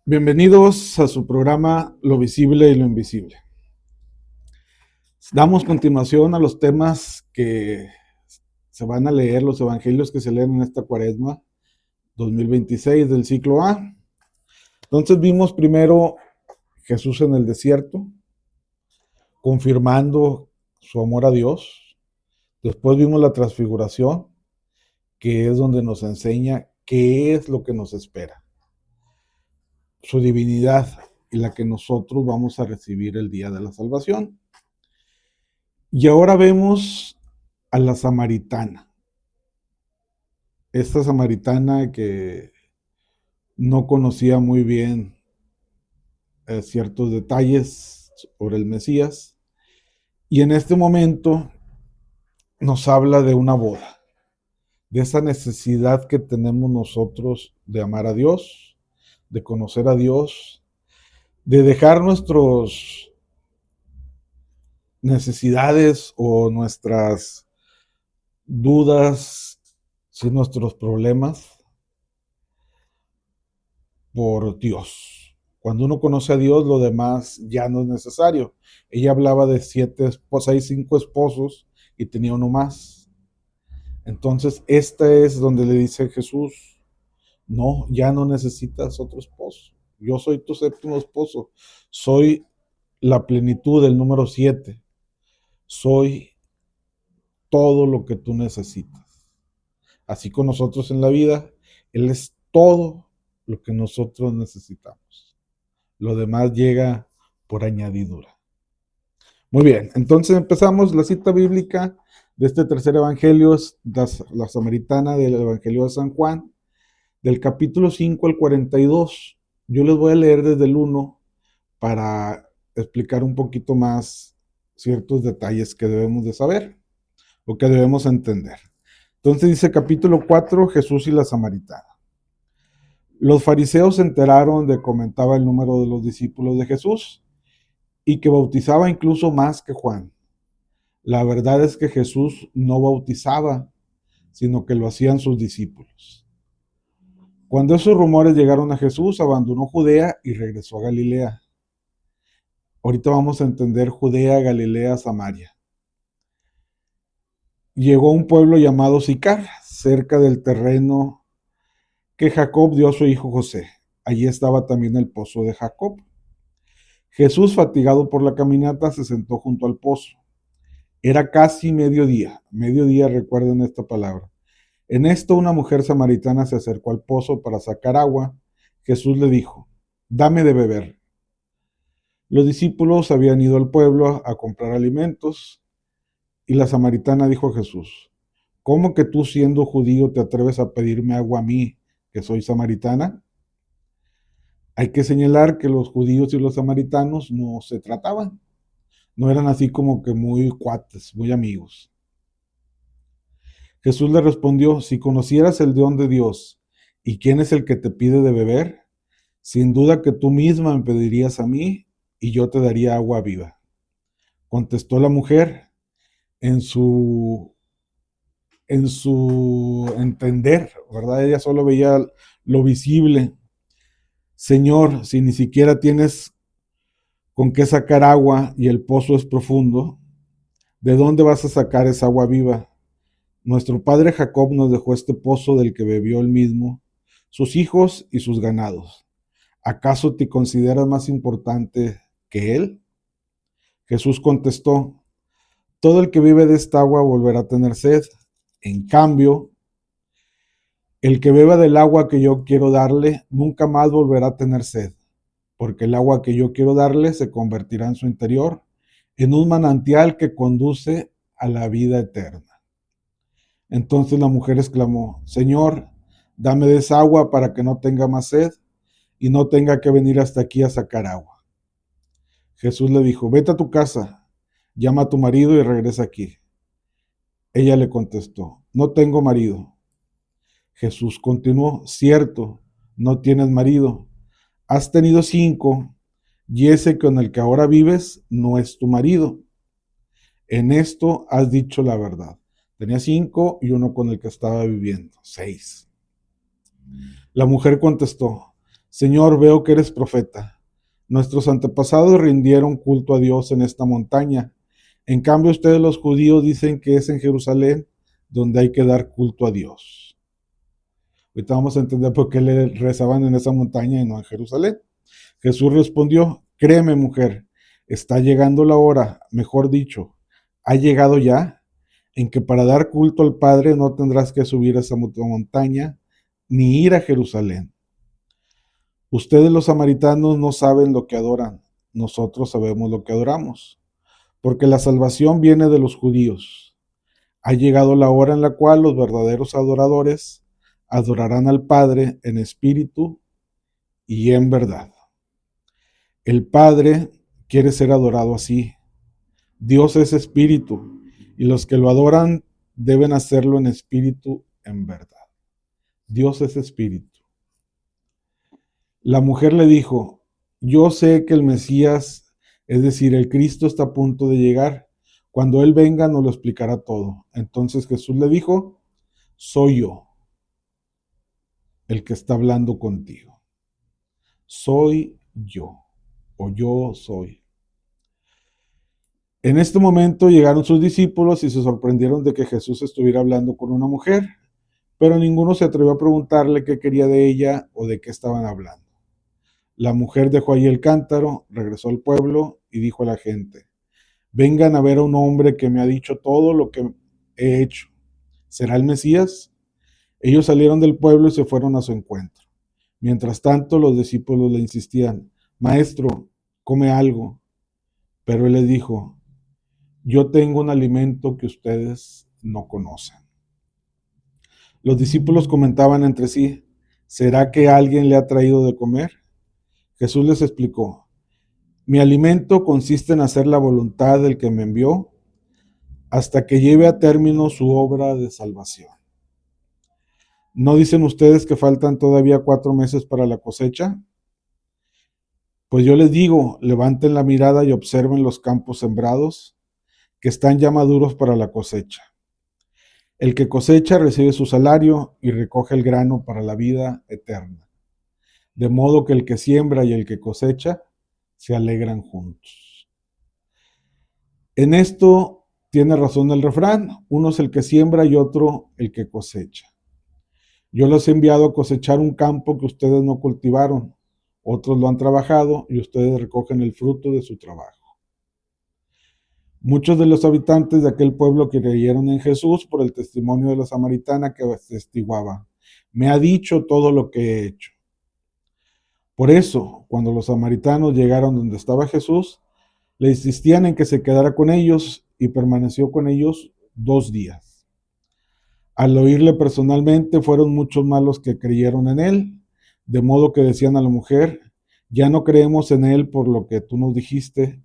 Bienvenidos a su programa Lo Visible y lo Invisible. Damos continuación a los temas que se van a leer, los evangelios que se leen en esta cuaresma 2026 del ciclo A. Entonces vimos primero Jesús en el desierto, confirmando su amor a Dios. Después vimos la transfiguración, que es donde nos enseña qué es lo que nos espera. Su divinidad y la que nosotros vamos a recibir el día de la salvación. Y ahora vemos a la samaritana. Esta samaritana que no conocía muy bien ciertos detalles sobre el Mesías. Y en este momento nos habla de una boda, de esa necesidad que tenemos nosotros de amar a Dios, de conocer a Dios, de dejar nuestras necesidades o nuestras dudas, sí, nuestros problemas por Dios. Cuando uno conoce a Dios, lo demás ya no es necesario. Ella hablaba de 5 esposos y tenía uno más. Entonces, esta es donde le dice Jesús, no, ya no necesitas otro esposo. Yo soy tu séptimo esposo. Soy la plenitud del número 7. Soy todo lo que tú necesitas. Así con nosotros en la vida, Él es todo lo que nosotros necesitamos. Lo demás llega por añadidura. Muy bien, entonces empezamos la cita bíblica de este tercer evangelio, es la samaritana del evangelio de San Juan, del capítulo 5 al 42. Yo les voy a leer desde el 1 para explicar un poquito más ciertos detalles que debemos de saber o que debemos entender. Entonces dice capítulo 4, Jesús y la samaritana. Los fariseos se enteraron de que aumentaba el número de los discípulos de Jesús y que bautizaba incluso más que Juan. La verdad es que Jesús no bautizaba, sino que lo hacían sus discípulos. Cuando esos rumores llegaron a Jesús, abandonó Judea y regresó a Galilea. Ahorita vamos a entender Judea, Galilea, Samaria. Llegó a un pueblo llamado Sicar, cerca del terreno que Jacob dio a su hijo José. Allí estaba también el pozo de Jacob. Jesús, fatigado por la caminata, se sentó junto al pozo. Era casi mediodía. Mediodía, recuerden esta palabra. En esto una mujer samaritana se acercó al pozo para sacar agua. Jesús le dijo, dame de beber. Los discípulos habían ido al pueblo a comprar alimentos y la samaritana dijo a Jesús, ¿cómo que tú siendo judío te atreves a pedirme agua a mí, que soy samaritana? Hay que señalar que los judíos y los samaritanos no se trataban, no eran así como que muy cuates, muy amigos. Jesús le respondió, si conocieras el don de Dios y quién es el que te pide de beber, sin duda que tú misma me pedirías a mí y yo te daría agua viva. Contestó la mujer en su entender, ¿verdad? Ella solo veía lo visible. Señor, si ni siquiera tienes con qué sacar agua y el pozo es profundo, ¿de dónde vas a sacar esa agua viva? Nuestro padre Jacob nos dejó este pozo del que bebió él mismo, sus hijos y sus ganados. ¿Acaso te consideras más importante que él? Jesús contestó, todo el que vive de esta agua volverá a tener sed. En cambio, el que beba del agua que yo quiero darle, nunca más volverá a tener sed, porque el agua que yo quiero darle se convertirá en su interior en un manantial que conduce a la vida eterna. Entonces la mujer exclamó, Señor, dame de esa agua para que no tenga más sed y no tenga que venir hasta aquí a sacar agua. Jesús le dijo, vete a tu casa, llama a tu marido y regresa aquí. Ella le contestó, no tengo marido. Jesús continuó, cierto, no tienes marido, has tenido 5 y ese con el que ahora vives no es tu marido. En esto has dicho la verdad. Tenía 5 y uno con el que estaba viviendo, 6. La mujer contestó, Señor, veo que eres profeta. Nuestros antepasados rindieron culto a Dios en esta montaña. En cambio, ustedes los judíos dicen que es en Jerusalén donde hay que dar culto a Dios. Ahorita vamos a entender por qué le rezaban en esa montaña y no en Jerusalén. Jesús respondió, créeme, mujer, está llegando la hora, mejor dicho, ha llegado ya, en que para dar culto al Padre no tendrás que subir a esa montaña ni ir a Jerusalén. Ustedes los samaritanos no saben lo que adoran, nosotros sabemos lo que adoramos, porque la salvación viene de los judíos. Ha llegado la hora en la cual los verdaderos adoradores adorarán al Padre en espíritu y en verdad. El Padre quiere ser adorado así. Dios es espíritu y los que lo adoran deben hacerlo en espíritu, en verdad. Dios es espíritu. La mujer le dijo, yo sé que el Mesías, es decir, el Cristo está a punto de llegar. Cuando Él venga nos lo explicará todo. Entonces Jesús le dijo, soy yo el que está hablando contigo. Soy yo, o yo soy. En este momento llegaron sus discípulos y se sorprendieron de que Jesús estuviera hablando con una mujer, pero ninguno se atrevió a preguntarle qué quería de ella o de qué estaban hablando. La mujer dejó allí el cántaro, regresó al pueblo y dijo a la gente, vengan a ver a un hombre que me ha dicho todo lo que he hecho. ¿Será el Mesías? Ellos salieron del pueblo y se fueron a su encuentro. Mientras tanto, los discípulos le insistían, Maestro, come algo. Pero él les dijo, yo tengo un alimento que ustedes no conocen. Los discípulos comentaban entre sí, ¿será que alguien le ha traído de comer? Jesús les explicó, mi alimento consiste en hacer la voluntad del que me envió hasta que lleve a término su obra de salvación. ¿No dicen ustedes que faltan todavía 4 meses para la cosecha? Pues yo les digo, levanten la mirada y observen los campos sembrados, que están ya maduros para la cosecha. El que cosecha recibe su salario y recoge el grano para la vida eterna. De modo que el que siembra y el que cosecha se alegran juntos. En esto tiene razón el refrán, uno es el que siembra y otro el que cosecha. Yo los he enviado a cosechar un campo que ustedes no cultivaron, otros lo han trabajado y ustedes recogen el fruto de su trabajo. Muchos de los habitantes de aquel pueblo creyeron en Jesús por el testimonio de la samaritana que atestiguaba, me ha dicho todo lo que he hecho. Por eso, cuando los samaritanos llegaron donde estaba Jesús, le insistían en que se quedara con ellos y permaneció con ellos 2 días. Al oírle personalmente, fueron muchos más los que creyeron en él, de modo que decían a la mujer, ya no creemos en él por lo que tú nos dijiste,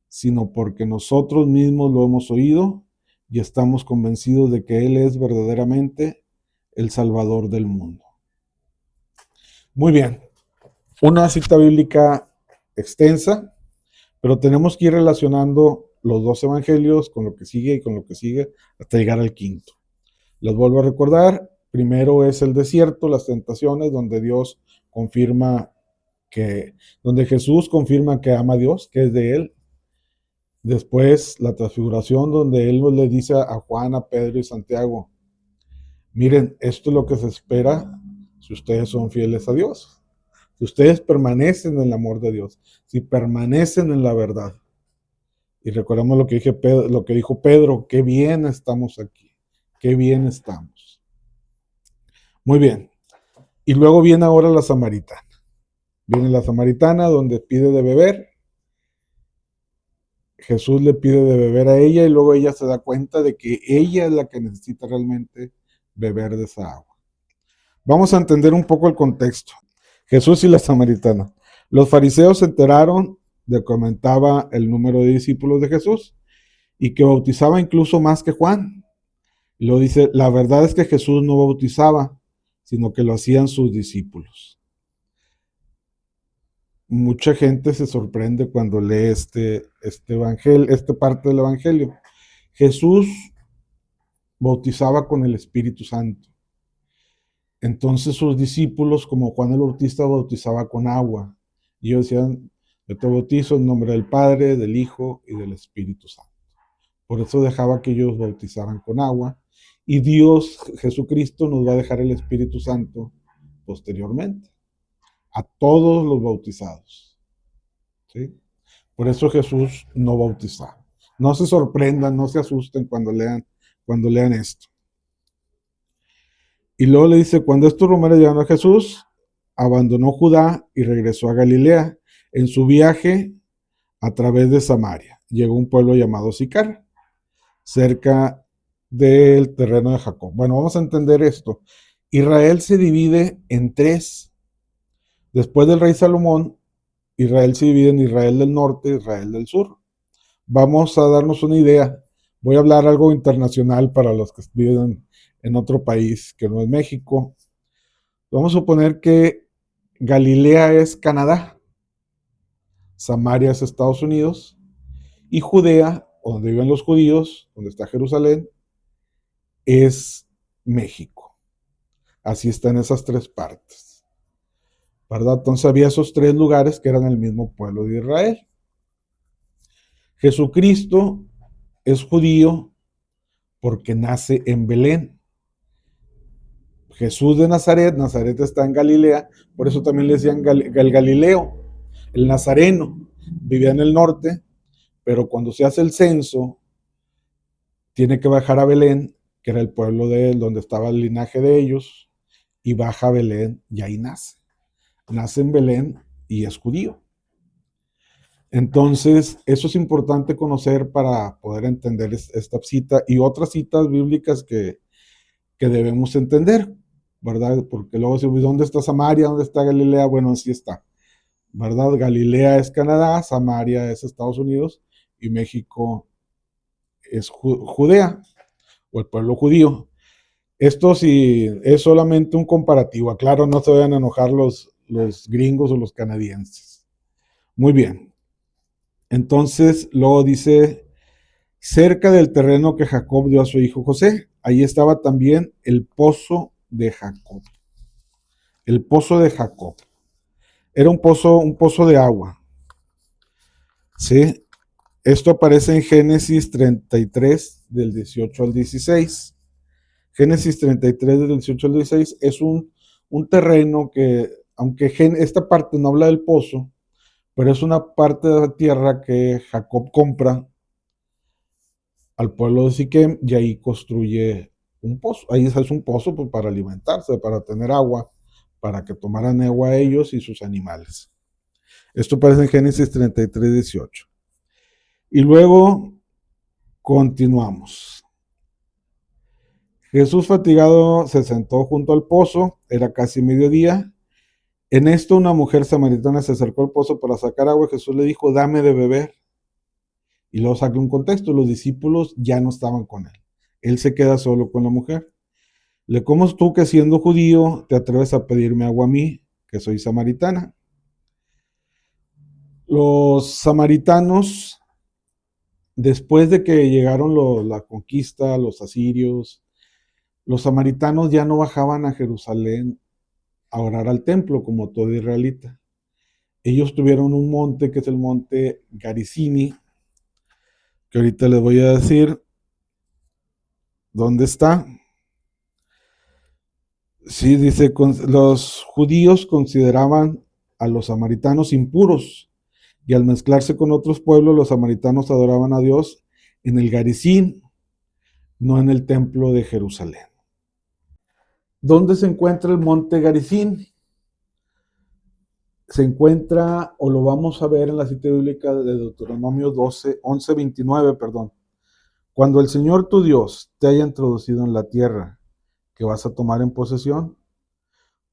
sino porque nosotros mismos lo hemos oído y estamos convencidos de que él es verdaderamente el Salvador del mundo. Muy bien, una cita bíblica extensa, pero tenemos que ir relacionando los 2 evangelios con lo que sigue y con lo que sigue hasta llegar al quinto. Les vuelvo a recordar, primero es el desierto, las tentaciones, donde Dios confirma donde Jesús confirma que ama a Dios, que es de él. Después la transfiguración, donde él le dice a Juan, a Pedro y Santiago, miren, esto es lo que se espera si ustedes son fieles a Dios, si ustedes permanecen en el amor de Dios, si permanecen en la verdad. Y recordamos lo que dijo Pedro, qué bien estamos aquí, qué bien estamos. Muy bien. Y luego viene ahora la samaritana. Viene la samaritana donde pide de beber. Jesús le pide de beber a ella y luego ella se da cuenta de que ella es la que necesita realmente beber de esa agua. Vamos a entender un poco el contexto. Jesús y la samaritana. Los fariseos se enteraron de que aumentaba el número de discípulos de Jesús y que bautizaba incluso más que Juan. Y lo dice, la verdad es que Jesús no bautizaba, sino que lo hacían sus discípulos. Mucha gente se sorprende cuando lee esta parte del evangelio. Jesús bautizaba con el Espíritu Santo. Entonces sus discípulos, como Juan el Bautista, bautizaba con agua. Y ellos decían, yo te bautizo en nombre del Padre, del Hijo y del Espíritu Santo. Por eso dejaba que ellos bautizaran con agua. Y Dios, Jesucristo, nos va a dejar el Espíritu Santo posteriormente a todos los bautizados. ¿Sí? Por eso Jesús no bautizaba. No se sorprendan, no se asusten cuando lean esto. Y luego le dice, cuando estos rumores llegaron a Jesús, abandonó Judá y regresó a Galilea. En su viaje a través de Samaria, llegó a un pueblo llamado Sicar, cerca del terreno de Jacob. Bueno, vamos a entender esto. Israel se divide en tres. Después del rey Salomón, Israel se divide en Israel del norte y Israel del sur. Vamos a darnos una idea. Voy a hablar algo internacional para los que viven en otro país que no es México. Vamos a suponer que Galilea es Canadá, Samaria es Estados Unidos y Judea, donde viven los judíos, donde está Jerusalén, es México. Así están esas tres partes, ¿verdad? Entonces había esos tres lugares que eran el mismo pueblo de Israel. Jesucristo es judío porque nace en Belén. Jesús de Nazaret, Nazaret está en Galilea, por eso también le decían el Galileo, el Nazareno, vivía en el norte, pero cuando se hace el censo, tiene que bajar a Belén, que era el pueblo de él, donde estaba el linaje de ellos, y baja a Belén y ahí nace. Nace en Belén y es judío. Entonces, eso es importante conocer para poder entender esta cita y otras citas bíblicas que debemos entender, ¿verdad? Porque luego se ¿dónde está Samaria? ¿Dónde está Galilea? Bueno, así está, ¿verdad? Galilea es Canadá, Samaria es Estados Unidos y México es Judea o el pueblo judío. Esto sí es solamente un comparativo. Aclaro, no se vayan a enojar los gringos o los canadienses. Muy bien. Entonces, luego dice, cerca del terreno que Jacob dio a su hijo José, ahí estaba también el pozo de Jacob. El pozo de Jacob. Era un pozo de agua. ¿Sí? Esto aparece en Génesis 33, del 18 al 16. Génesis 33, del 18 al 16, es un terreno que, aunque esta parte no habla del pozo, pero es una parte de la tierra que Jacob compra al pueblo de Siquem y ahí construye un pozo. Ahí es un pozo pues, para alimentarse, para tener agua, para que tomaran agua ellos y sus animales. Esto aparece en Génesis 33, 18. Y luego continuamos. Jesús fatigado se sentó junto al pozo, era casi mediodía. En esto una mujer samaritana se acercó al pozo para sacar agua y Jesús le dijo, dame de beber. Y luego saca un contexto, los discípulos ya no estaban con él. Él se queda solo con la mujer. ¿Cómo es tú que siendo judío te atreves a pedirme agua a mí, que soy samaritana? Los samaritanos, después de que llegaron la conquista, los asirios, los samaritanos ya no bajaban a Jerusalén a orar al templo como todo israelita. Ellos tuvieron un monte que es el monte Garizini, que ahorita les voy a decir dónde está. Sí, dice, los judíos consideraban a los samaritanos impuros y al mezclarse con otros pueblos, los samaritanos adoraban a Dios en el Garizim, no en el templo de Jerusalén. ¿Dónde se encuentra el monte Garizim? Se encuentra, o lo vamos a ver en la cita bíblica de Deuteronomio 11:29, perdón. Cuando el Señor tu Dios te haya introducido en la tierra que vas a tomar en posesión,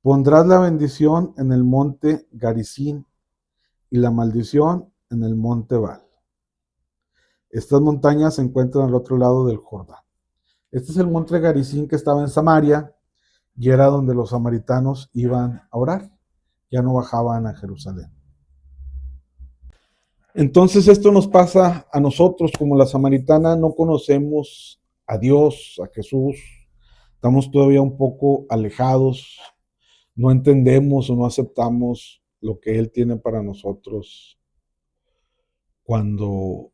pondrás la bendición en el monte Garizim y la maldición en el monte Baal. Estas montañas se encuentran al otro lado del Jordán. Este es el monte Garizim que estaba en Samaria y era donde los samaritanos iban a orar. Ya no bajaban a Jerusalén. Entonces esto nos pasa a nosotros como la samaritana, no conocemos a Dios, a Jesús. estamos todavía un poco alejados, no entendemos o no aceptamos lo que Él tiene para nosotros cuando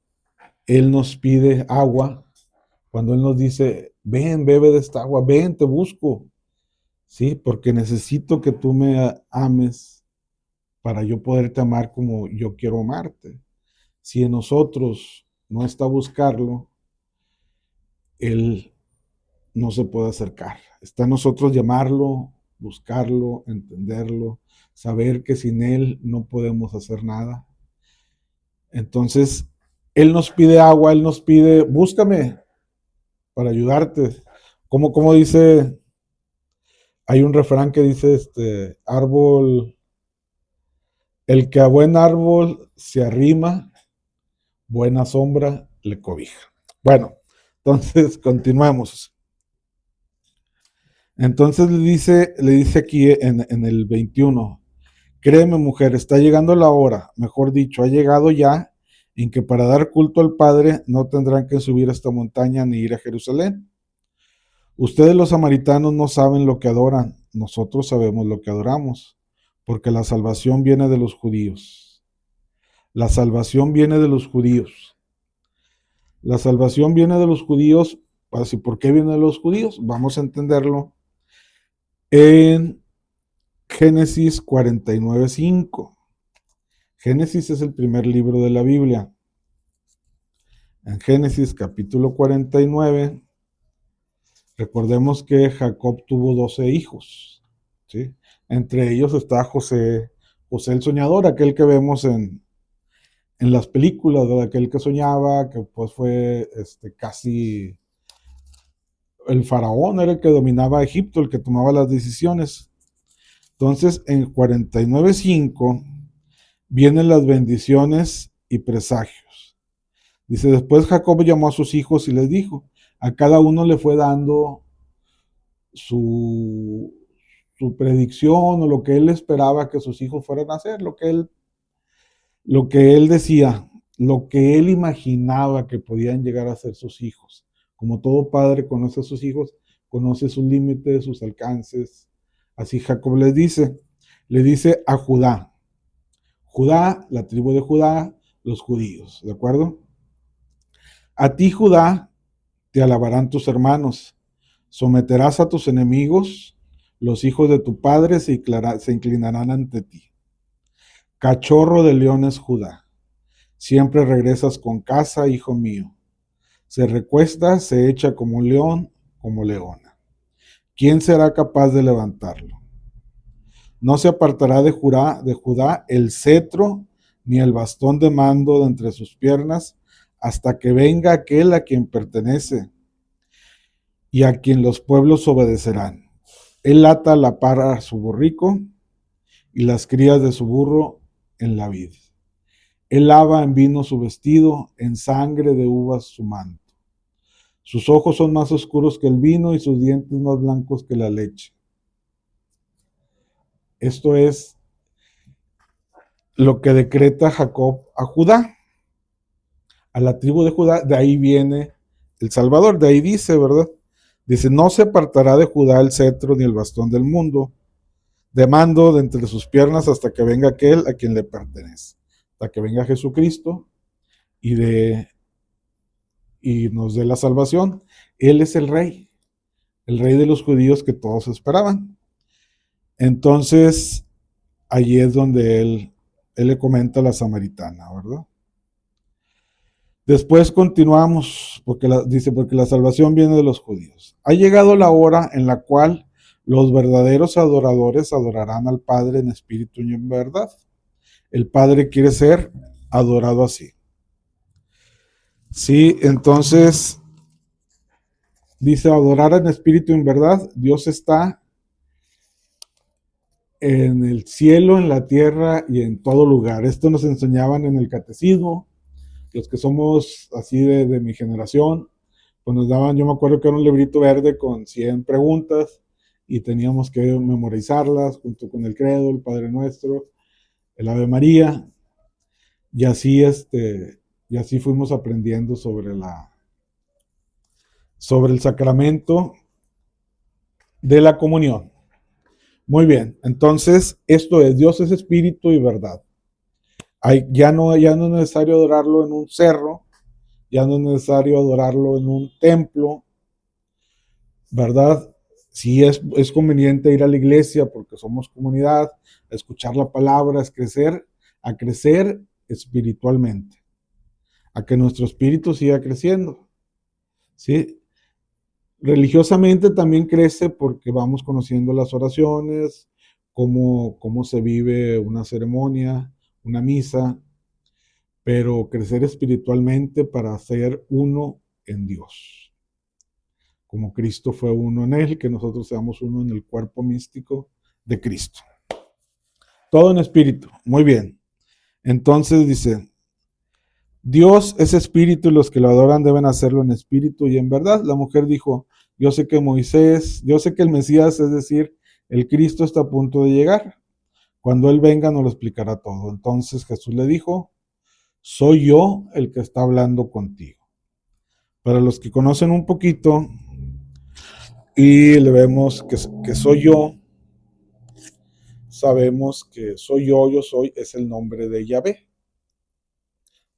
Él nos pide agua, cuando Él nos dice, ven, bebe de esta agua, ven, te busco, ¿sí? Porque necesito que tú me ames para yo poderte amar como yo quiero amarte. Si en nosotros no está buscarlo, Él no se puede acercar. Está en nosotros llamarlo, buscarlo, entenderlo, saber que sin Él no podemos hacer nada. Entonces, Él nos pide agua, Él nos pide, búscame para ayudarte. Como dice, hay un refrán que dice, árbol, el que a buen árbol se arrima, buena sombra le cobija. Bueno, entonces continuamos. Entonces le dice aquí en el 21, créeme mujer, está llegando la hora, mejor dicho, ha llegado ya, en que para dar culto al Padre no tendrán que subir a esta montaña ni ir a Jerusalén. Ustedes los samaritanos no saben lo que adoran, nosotros sabemos lo que adoramos, porque la salvación viene de los judíos. La salvación viene de los judíos. La salvación viene de los judíos. Así, ¿por qué viene de los judíos? Vamos a entenderlo en Génesis 49:5. Génesis es el primer libro de la Biblia. En Génesis capítulo 49, recordemos que Jacob tuvo 12 hijos, ¿sí? Entre ellos está José el soñador, aquel que vemos en las películas, ¿verdad? Aquel que soñaba, que pues fue casi el faraón, era el que dominaba Egipto, el que tomaba las decisiones. Entonces, en 49:5 vienen las bendiciones y presagios. Dice, después Jacob llamó a sus hijos y les dijo, a cada uno le fue dando su predicción o lo que él esperaba que sus hijos fueran a hacer, lo que él decía, lo que él imaginaba que podían llegar a ser sus hijos. Como todo padre conoce a sus hijos, conoce sus límites, sus alcances. Así Jacob le dice a Judá, la tribu de Judá, los judíos, ¿de acuerdo? A ti, Judá, te alabarán tus hermanos, someterás a tus enemigos, los hijos de tu padre se inclinarán ante ti. Cachorro de leones, Judá, siempre regresas con caza, hijo mío. Se recuesta, se echa como un león, como leona. ¿Quién será capaz de levantarlo? No se apartará de Judá el cetro ni el bastón de mando de entre sus piernas, hasta que venga aquel a quien pertenece y a quien los pueblos obedecerán. Él ata la parra a su borrico y las crías de su burro en la vid. Él lava en vino su vestido, en sangre de uvas su manto. Sus ojos son más oscuros que el vino y sus dientes más blancos que la leche. Esto es lo que decreta Jacob a Judá, a la tribu de Judá. De ahí viene el Salvador, de ahí dice, ¿verdad? Dice, no se apartará de Judá el cetro ni el bastón del mundo, de mando de entre sus piernas hasta que venga aquel a quien le pertenece, hasta que venga Jesucristo y nos dé la salvación. Él es el rey de los judíos que todos esperaban. Entonces, allí es donde él le comenta a la samaritana, ¿verdad? Después continuamos, porque la salvación viene de los judíos. Ha llegado la hora en la cual los verdaderos adoradores adorarán al Padre en espíritu y en verdad. El Padre quiere ser adorado así. Sí, entonces dice adorar en espíritu y en verdad. Dios está en el cielo, en la tierra y en todo lugar. Esto nos enseñaban en el catecismo. Los que somos así de mi generación, pues nos daban, yo me acuerdo que era un librito verde con 100 preguntas y teníamos que memorizarlas junto con el credo, el Padre Nuestro, el Ave María, y así fuimos aprendiendo sobre el sacramento de la comunión. Muy bien, entonces esto es, Dios es espíritu y verdad. Ya no es necesario adorarlo en un cerro, ya no es necesario adorarlo en un templo, ¿verdad? Sí es conveniente ir a la iglesia porque somos comunidad, a escuchar la palabra, a crecer espiritualmente, a que nuestro espíritu siga creciendo, ¿sí? Religiosamente también crece porque vamos conociendo las oraciones, cómo se vive una ceremonia, una misa, pero crecer espiritualmente para ser uno en Dios. Como Cristo fue uno en Él, que nosotros seamos uno en el cuerpo místico de Cristo. Todo en espíritu. Muy bien. Entonces dice, Dios es espíritu y los que lo adoran deben hacerlo en espíritu y en verdad. La mujer dijo, yo sé que el Mesías, es decir, el Cristo está a punto de llegar. Cuando Él venga nos lo explicará todo. Entonces Jesús le dijo, soy yo el que está hablando contigo. Para los que conocen un poquito y le vemos que soy yo, sabemos que yo soy, es el nombre de Yahvé,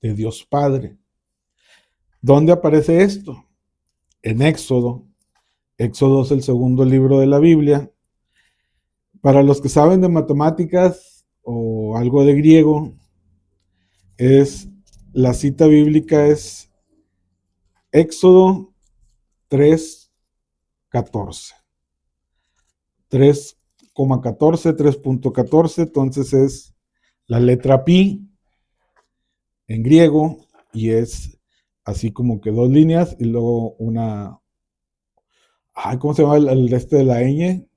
de Dios Padre. ¿Dónde aparece esto? En Éxodo. Éxodo es el segundo libro de la Biblia. Para los que saben de matemáticas o algo de griego, la cita bíblica es Éxodo 3:14. 3,14, 3.14, entonces es la letra pi en griego y es así como que dos líneas y luego ¿cómo se llama el este de la ñ?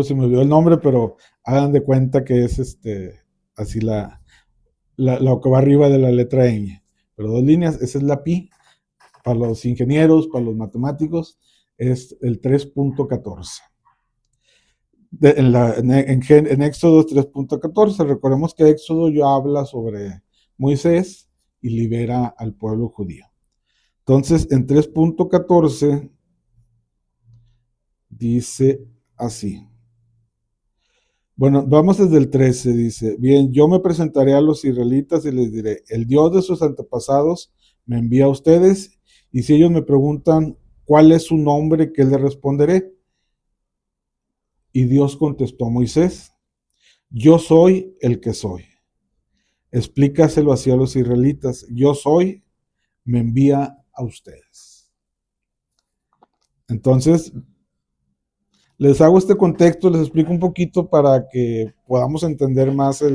Se me olvidó el nombre, pero hagan de cuenta que es así lo que va arriba de la letra ñ. Pero dos líneas, esa es la pi. Para los ingenieros, para los matemáticos, es el 3.14. En Éxodo 3.14, recordemos que Éxodo ya habla sobre Moisés y libera al pueblo judío. Entonces, en 3.14 dice así. Bueno, vamos desde el 13, dice, bien, yo me presentaré a los israelitas y les diré, el Dios de sus antepasados me envía a ustedes, y si ellos me preguntan cuál es su nombre, ¿qué les responderé? Y Dios contestó a Moisés, yo soy el que soy. Explícaselo así a los israelitas, yo soy, me envía a ustedes. Entonces, les hago este contexto, les explico un poquito para que podamos entender más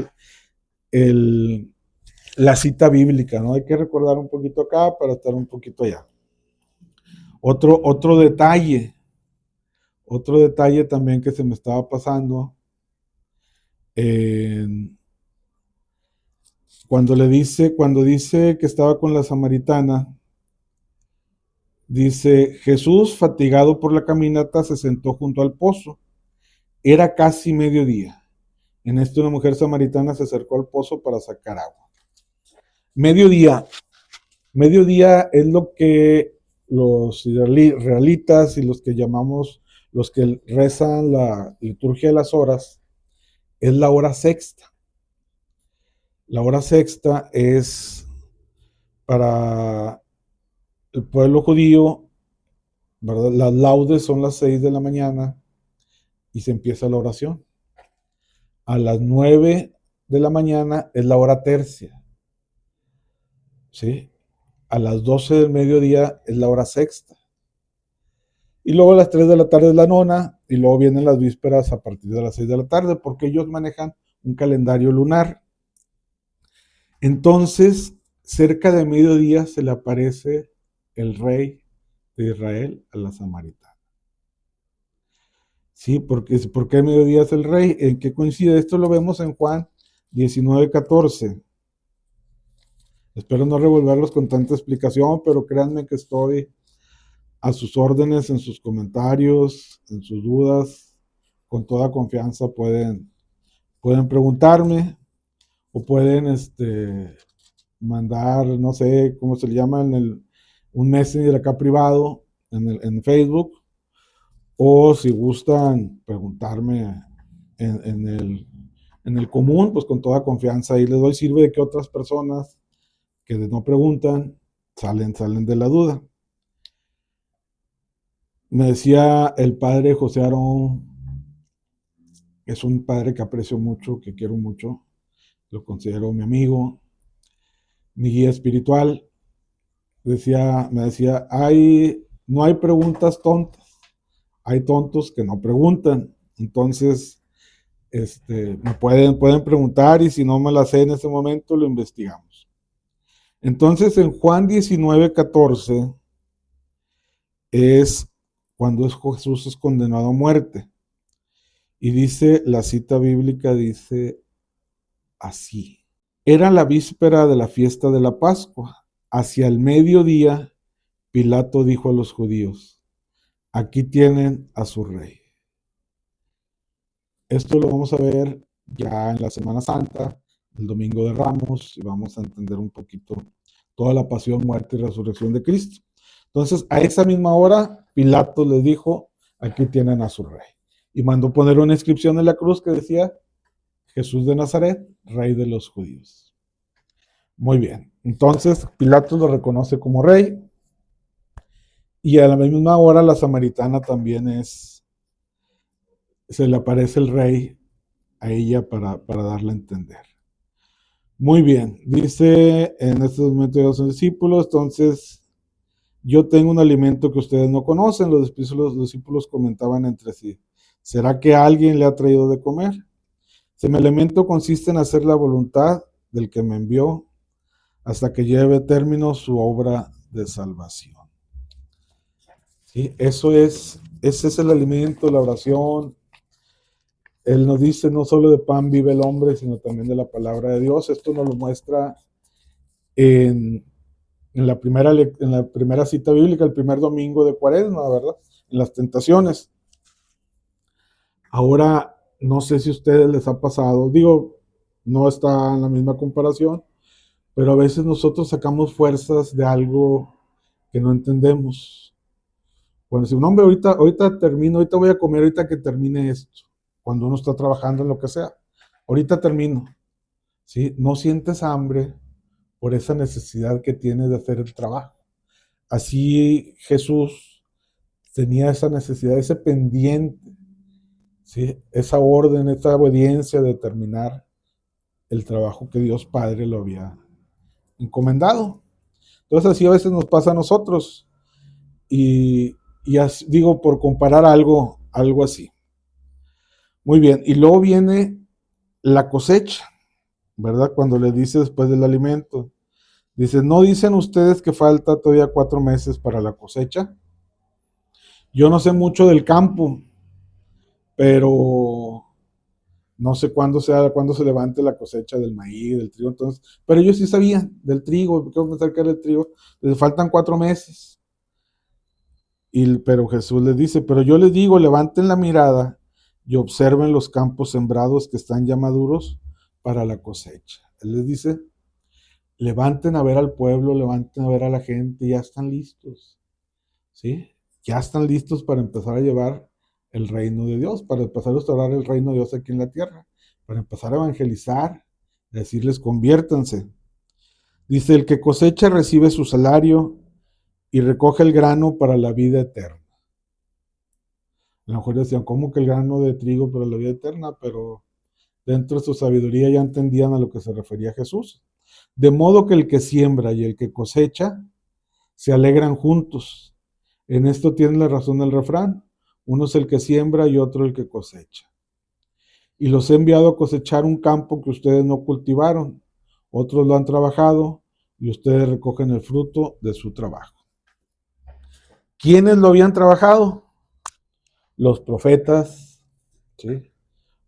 la cita bíblica, ¿no? Hay que recordar un poquito acá para estar un poquito allá. Otro detalle también que se me estaba pasando, cuando dice que estaba con la samaritana, dice, Jesús, fatigado por la caminata, se sentó junto al pozo. Era casi mediodía. En esto una mujer samaritana se acercó al pozo para sacar agua. Mediodía es lo que los israelitas y los que llamamos, los que rezan la liturgia de las horas, es la hora sexta. La hora sexta es para el pueblo judío, ¿verdad? Las laudes son las 6 de la mañana y se empieza la oración. A las 9 de la mañana es la hora tercia, ¿sí? A las 12 del mediodía es la hora sexta. Y luego a las 3 de la tarde es la nona, y luego vienen las vísperas a partir de las 6 de la tarde, porque ellos manejan un calendario lunar. Entonces, cerca de mediodía se le aparece el rey de Israel a la samaritana. Sí, porque mediodía es el rey. ¿En qué coincide? Esto lo vemos en Juan 19:14. Espero no revolverlos con tanta explicación, pero créanme que estoy a sus órdenes, en sus comentarios, en sus dudas. Con toda confianza pueden preguntarme o pueden mandar, no sé cómo se le llama, un messenger acá privado en Facebook, o si gustan preguntarme en el común, pues con toda confianza ahí les doy. Sirve de que otras personas que no preguntan salen de la duda. Me decía el padre José Aarón, es un padre que aprecio mucho, que quiero mucho, lo considero mi amigo, mi guía espiritual. Me decía, no hay preguntas tontas, hay tontos que no preguntan. Entonces, pueden preguntar y si no me la sé en ese momento, lo investigamos. Entonces, en Juan 19:14 es cuando Jesús es condenado a muerte. Y dice, la cita bíblica dice así. Era la víspera de la fiesta de la Pascua. Hacia el mediodía, Pilato dijo a los judíos, aquí tienen a su rey. Esto lo vamos a ver ya en la Semana Santa, el Domingo de Ramos, y vamos a entender un poquito toda la pasión, muerte y resurrección de Cristo. Entonces, a esa misma hora, Pilato les dijo, aquí tienen a su rey. Y mandó poner una inscripción en la cruz que decía, Jesús de Nazaret, rey de los judíos. Muy bien. Entonces, Pilato lo reconoce como rey. Y a la misma hora, la samaritana también se le aparece el rey a ella para darle a entender. Muy bien, dice en este momento de los discípulos, entonces yo tengo un alimento que ustedes no conocen. Los discípulos comentaban entre sí, ¿será que alguien le ha traído de comer? Mi alimento consiste en hacer la voluntad del que me envió hasta que lleve a término su obra de salvación. ¿Sí? Ese es el alimento, la oración. Él nos dice, no solo de pan vive el hombre, sino también de la palabra de Dios. Esto nos lo muestra en la primera cita bíblica, el primer domingo de Cuaresma, ¿verdad? En las tentaciones. Ahora, no sé si a ustedes les ha pasado, digo, no está en la misma comparación, pero a veces nosotros sacamos fuerzas de algo que no entendemos. Cuando decimos, no, hombre, ahorita termino, ahorita voy a comer, ahorita que termine esto. Cuando uno está trabajando en lo que sea, ahorita termino. ¿Sí? No sientes hambre por esa necesidad que tienes de hacer el trabajo. Así Jesús tenía esa necesidad, ese pendiente, ¿sí? Esa orden, esa obediencia de terminar el trabajo que Dios Padre lo había encomendado. Entonces así a veces nos pasa a nosotros. Y así, digo, por comparar algo así. Muy bien, y luego viene la cosecha, ¿verdad? Cuando le dice después del alimento, dice, ¿no dicen ustedes que falta todavía 4 meses para la cosecha? Yo no sé mucho del campo, pero no sé cuándo se levante la cosecha del maíz, del trigo, entonces, pero ellos sí sabían del trigo, quiero pensar que era el trigo, les faltan 4 meses. Pero Jesús les dice, pero yo les digo, levanten la mirada y observen los campos sembrados que están ya maduros para la cosecha. Él les dice, levanten a ver al pueblo, levanten a ver a la gente, ya están listos, ¿sí? Ya están listos para empezar a llevar el reino de Dios, para empezar a restaurar el reino de Dios aquí en la tierra, para empezar a evangelizar, decirles conviértanse. Dice, el que cosecha recibe su salario y recoge el grano para la vida eterna. A lo mejor decían, ¿cómo que el grano de trigo para la vida eterna? Pero dentro de su sabiduría ya entendían a lo que se refería Jesús. De modo que el que siembra y el que cosecha se alegran juntos. En esto tiene la razón el refrán. Uno es el que siembra y otro el que cosecha. Y los he enviado a cosechar un campo que ustedes no cultivaron. Otros lo han trabajado y ustedes recogen el fruto de su trabajo. ¿Quiénes lo habían trabajado? Los profetas, ¿sí?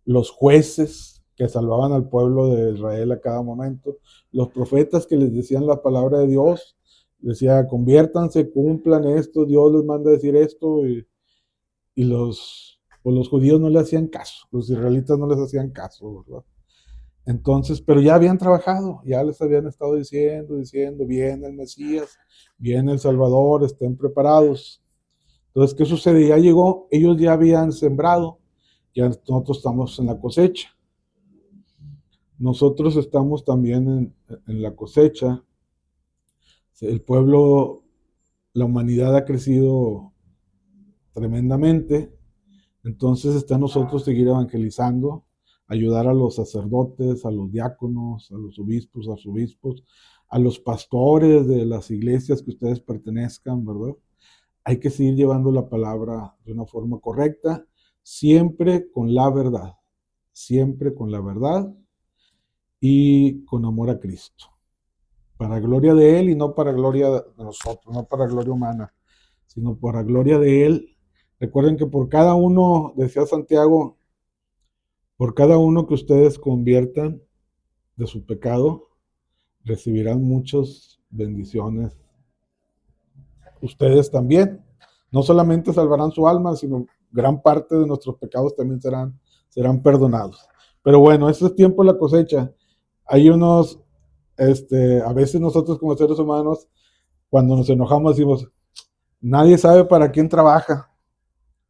Los jueces que salvaban al pueblo de Israel a cada momento, los profetas que les decían la palabra de Dios, decía, conviértanse, cumplan esto, Dios les manda a decir esto, y los judíos no le hacían caso, los israelitas no les hacían caso, ¿verdad? Entonces, pero ya habían trabajado, ya les habían estado diciendo, viene el Mesías, viene el Salvador, estén preparados. Entonces, ¿qué sucede? Ya llegó, ellos ya habían sembrado, ya nosotros estamos en la cosecha. Nosotros estamos también en la cosecha. El pueblo, la humanidad ha crecido tremendamente. Entonces está en nosotros seguir evangelizando, ayudar a los sacerdotes, a los diáconos, a los obispos, arzobispos, a los pastores de las iglesias que ustedes pertenezcan, ¿verdad? Hay que seguir llevando la palabra de una forma correcta, siempre con la verdad y con amor a Cristo, para gloria de Él y no para gloria de nosotros, no para gloria humana, sino para gloria de Él. Recuerden que por cada uno, decía Santiago, por cada uno que ustedes conviertan de su pecado, recibirán muchas bendiciones. Ustedes también. No solamente salvarán su alma, sino gran parte de nuestros pecados también serán perdonados. Pero bueno, este es tiempo de la cosecha. Hay unos, a veces nosotros como seres humanos, cuando nos enojamos decimos, nadie sabe para quién trabaja.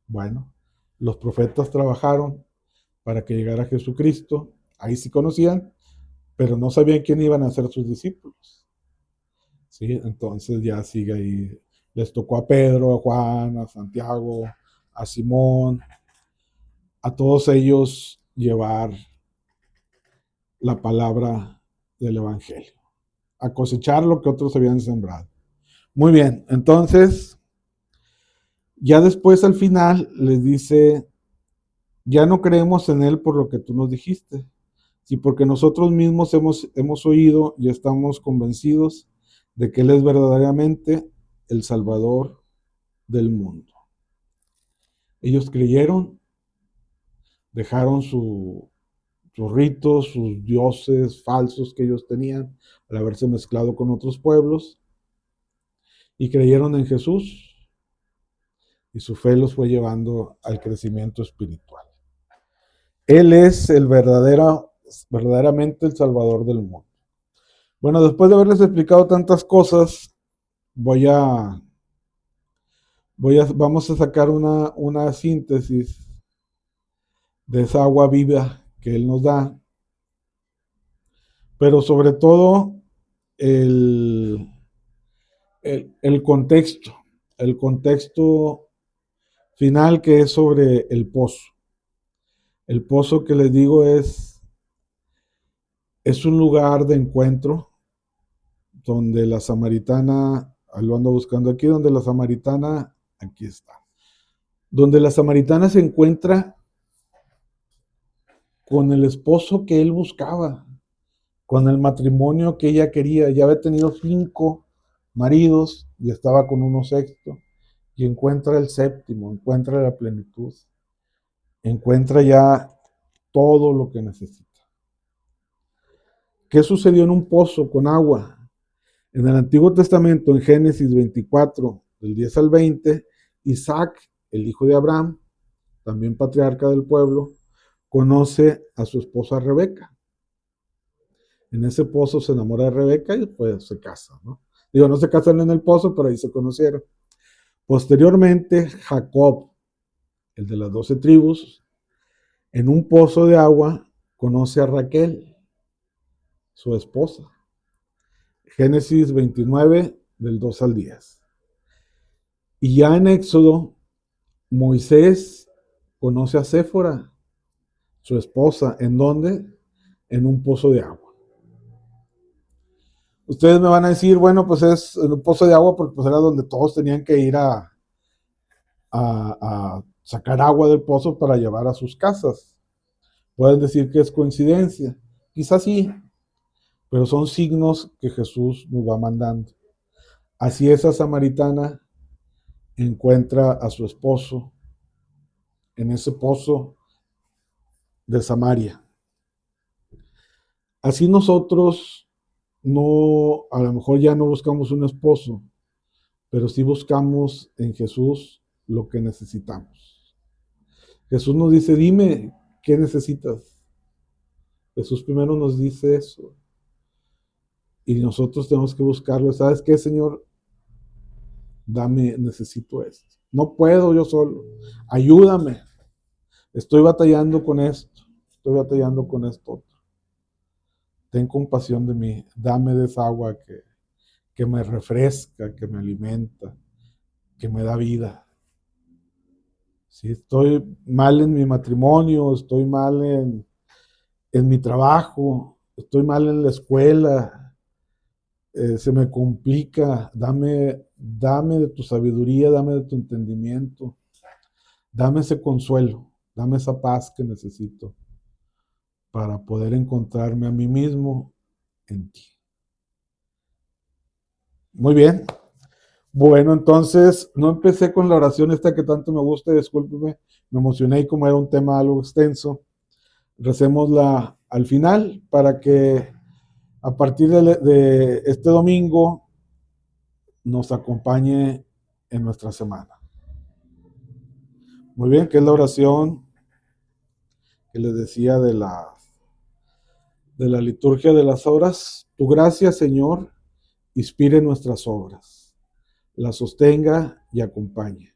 Bueno, los profetas trabajaron para que llegara Jesucristo. Ahí sí conocían, pero no sabían quién iban a ser sus discípulos. ¿Sí? Entonces ya sigue ahí. Les tocó a Pedro, a Juan, a Santiago, a Simón, a todos ellos llevar la palabra del Evangelio, a cosechar lo que otros habían sembrado. Muy bien, entonces, ya después al final les dice, ya no creemos en Él por lo que tú nos dijiste, sino porque nosotros mismos hemos oído y estamos convencidos de que Él es verdaderamente el Salvador del mundo. Ellos creyeron, dejaron sus ritos, sus dioses falsos que ellos tenían al haberse mezclado con otros pueblos, y creyeron en Jesús, y su fe los fue llevando al crecimiento espiritual. Él es verdaderamente el Salvador del mundo. Bueno, después de haberles explicado tantas cosas, vamos a sacar una síntesis de esa agua viva que Él nos da, pero sobre todo el, el contexto, el contexto final, que es sobre el pozo. El pozo, que les digo, es un lugar de encuentro donde la samaritana, lo ando buscando aquí, donde la samaritana, aquí está, donde la samaritana se encuentra con el esposo que él buscaba, con el matrimonio que ella quería. Ya había tenido 5 maridos y estaba con uno sexto, y encuentra el séptimo, encuentra la plenitud, encuentra ya todo lo que necesita. ¿Qué sucedió en un pozo con agua? En el Antiguo Testamento, en Génesis 24, del 10 al 20, Isaac, el hijo de Abraham, también patriarca del pueblo, conoce a su esposa Rebeca. En ese pozo se enamora de Rebeca y pues se casa, ¿no? Digo, no se casan en el pozo, pero ahí se conocieron. Posteriormente, Jacob, el de las 12 tribus, en un pozo de agua, conoce a Raquel, su esposa. Génesis 29, del 2 al 10. Y ya en Éxodo, Moisés conoce a Séfora, su esposa. ¿En dónde? En un pozo de agua. Ustedes me van a decir, bueno, pues es en un pozo de agua porque pues era donde todos tenían que ir a sacar agua del pozo para llevar a sus casas. Pueden decir que es coincidencia. Quizás sí, pero son signos que Jesús nos va mandando. Así esa samaritana encuentra a su esposo en ese pozo de Samaria. Así nosotros no, a lo mejor ya no buscamos un esposo, pero sí buscamos en Jesús lo que necesitamos. Jesús nos dice, dime, ¿qué necesitas? Jesús primero nos dice eso. Y nosotros tenemos que buscarlo. ¿Sabes qué, Señor? Necesito esto. No puedo yo solo. Ayúdame. Estoy batallando con esto. Estoy batallando con esto. Ten compasión de mí. Dame de esa agua que me refresca, que me alimenta, que me da vida. Si estoy mal en mi matrimonio, estoy mal en mi trabajo, estoy mal en la escuela, se me complica, dame de tu sabiduría, dame de tu entendimiento, dame ese consuelo, dame esa paz que necesito para poder encontrarme a mí mismo en ti. Muy bien. Bueno, entonces no empecé con la oración esta que tanto me gusta, discúlpeme, me emocioné y como era un tema algo extenso, recémosla al final para que a partir de este domingo nos acompañe en nuestra semana. Muy bien, que es la oración que les decía de la liturgia de las horas. Tu gracia, Señor, inspire nuestras obras, las sostenga y acompañe,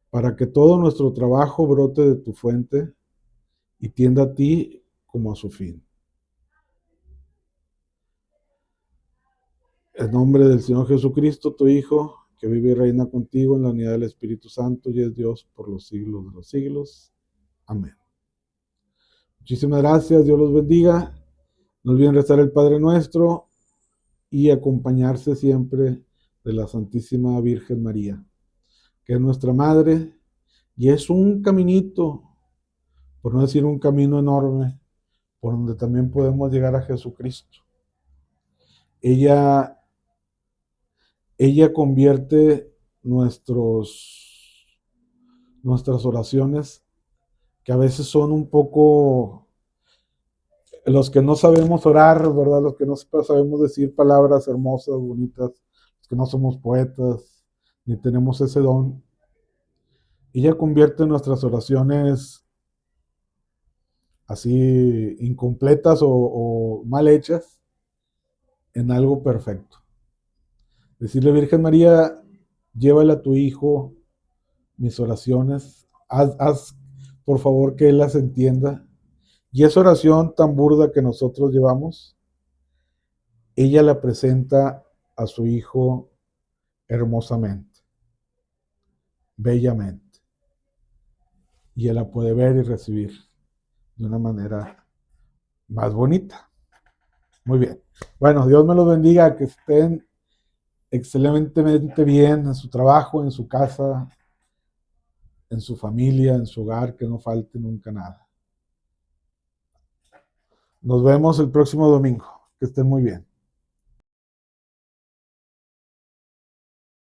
para que todo nuestro trabajo brote de tu fuente y tienda a ti como a su fin. En nombre del Señor Jesucristo, tu Hijo, que vive y reina contigo en la unidad del Espíritu Santo y es Dios por los siglos de los siglos. Amén. Muchísimas gracias, Dios los bendiga. No olviden rezar el Padre Nuestro y acompañarse siempre de la Santísima Virgen María, que es nuestra Madre, y es un caminito, por no decir un camino enorme, por donde también podemos llegar a Jesucristo. Ella convierte nuestras oraciones, que a veces son un poco, los que no sabemos orar, ¿verdad? Los que no sabemos decir palabras hermosas, bonitas, los que no somos poetas, ni tenemos ese don. Ella convierte nuestras oraciones así incompletas o mal hechas en algo perfecto. Decirle, Virgen María, llévale a tu hijo mis oraciones, haz por favor que él las entienda. Y esa oración tan burda que nosotros llevamos, ella la presenta a su hijo hermosamente, bellamente. Y él la puede ver y recibir de una manera más bonita. Muy bien. Bueno, Dios me los bendiga, que estén excelentemente bien en su trabajo, en su casa, en su familia, en su hogar, que no falte nunca nada. Nos vemos el próximo domingo. Que estén muy bien.